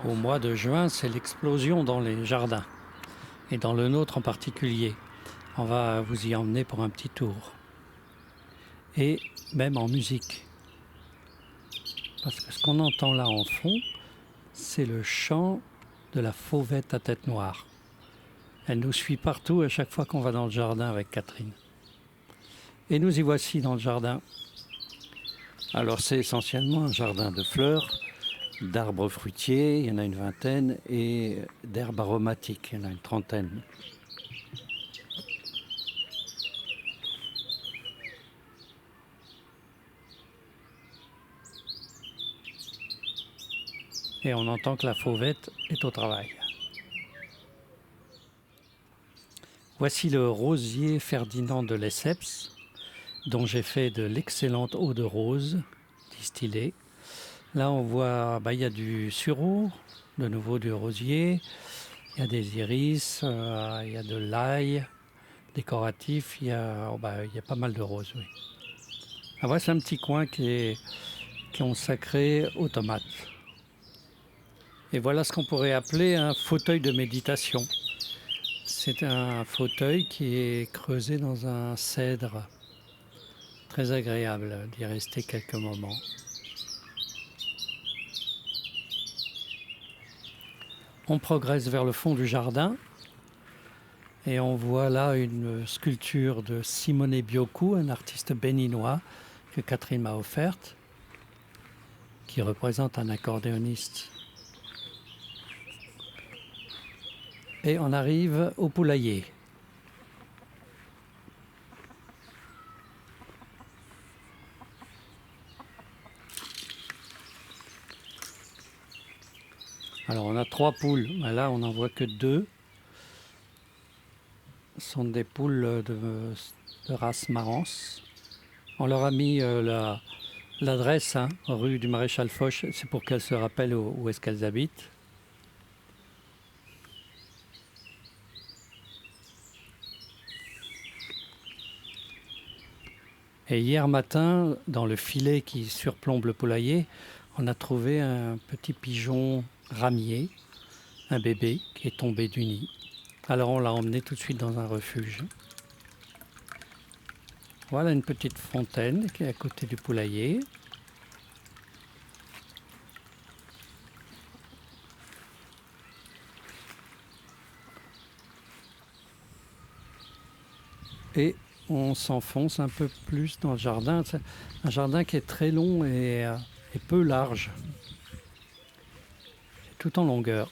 Au mois de juin, c'est l'explosion dans les jardins, et dans le nôtre en particulier. On va vous y emmener pour un petit tour. Et même en musique. Parce que ce qu'on entend là en fond, c'est le chant de la fauvette à tête noire. Elle nous suit partout à chaque fois qu'on va dans le jardin avec Catherine. Et nous y voici dans le jardin. Alors c'est essentiellement un jardin de fleurs, d'arbres fruitiers, il y en a une vingtaine, et d'herbes aromatiques, il y en a une trentaine. Et on entend que la fauvette est au travail. Voici le rosier Ferdinand de Lesseps, dont j'ai fait de l'excellente eau de rose distillée. Là, on voit, il y a du sureau, de nouveau du rosier, il y a des iris, il y a de l'ail décoratif, il y a pas mal de roses, oui. Voici un petit coin qui est consacré aux tomates. Et voilà ce qu'on pourrait appeler un fauteuil de méditation. C'est un fauteuil qui est creusé dans un cèdre. Très agréable d'y rester quelques moments. On progresse vers le fond du jardin et on voit là une sculpture de Simone Bioku, un artiste béninois que Catherine m'a offerte, qui représente un accordéoniste. Et on arrive au poulailler. Alors on a 3 poules, mais là on n'en voit que 2. Ce sont des poules de race Marance. On leur a mis l'adresse, rue du Maréchal Foch, c'est pour qu'elles se rappellent où est-ce qu'elles habitent. Et hier matin, dans le filet qui surplombe le poulailler, on a trouvé un petit pigeon ramier, un bébé qui est tombé du nid. Alors on l'a emmené tout de suite dans un refuge. Voilà une petite fontaine qui est à côté du poulailler. Et on s'enfonce un peu plus dans le jardin. C'est un jardin qui est très long et peu large. C'est tout en longueur.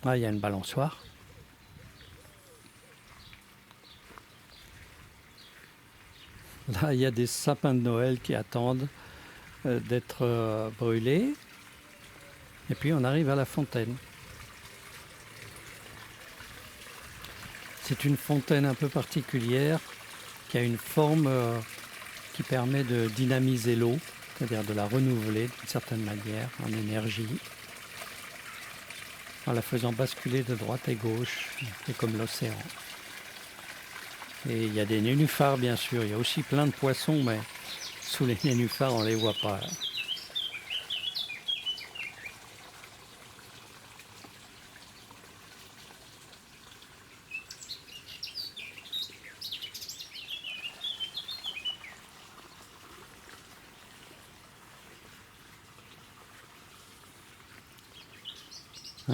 Là, il y a une balançoire. Là, il y a des sapins de Noël qui attendent d'être brûlés. Et puis, on arrive à la fontaine. C'est une fontaine un peu particulière qui a une forme qui permet de dynamiser l'eau, c'est-à-dire de la renouveler d'une certaine manière en énergie, en la faisant basculer de droite à gauche, un peu comme l'océan. Et il y a des nénuphars, bien sûr. Il y a aussi plein de poissons, mais sous les nénuphars, on ne les voit pas.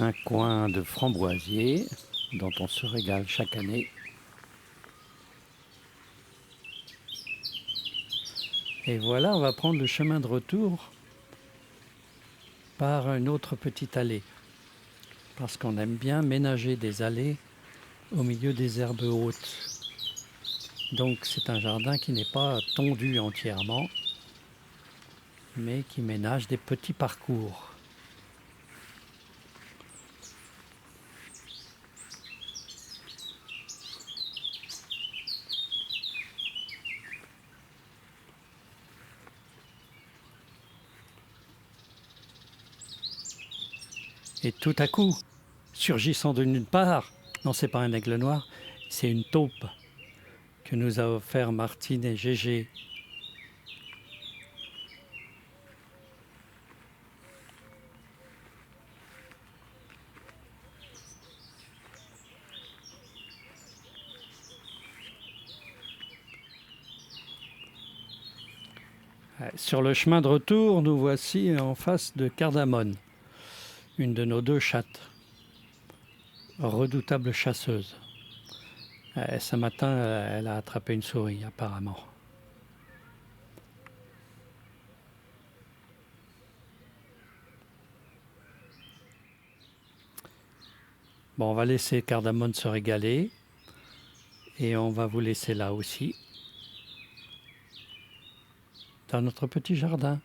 Un coin de framboisier dont on se régale chaque année. Et voilà, on va prendre le chemin de retour par une autre petite allée. Parce qu'on aime bien ménager des allées au milieu des herbes hautes. Donc c'est un jardin qui n'est pas tondu entièrement, mais qui ménage des petits parcours. Et tout à coup, surgissant de nulle part, non, c'est pas un aigle noir, c'est une taupe que nous a offert Martine et Gégé. Sur le chemin de retour, nous voici en face de Cardamone, une de nos deux chattes, redoutable chasseuse. Ce matin, elle a attrapé une souris apparemment. Bon, on va laisser Cardamone se régaler et on va vous laisser là aussi, dans notre petit jardin.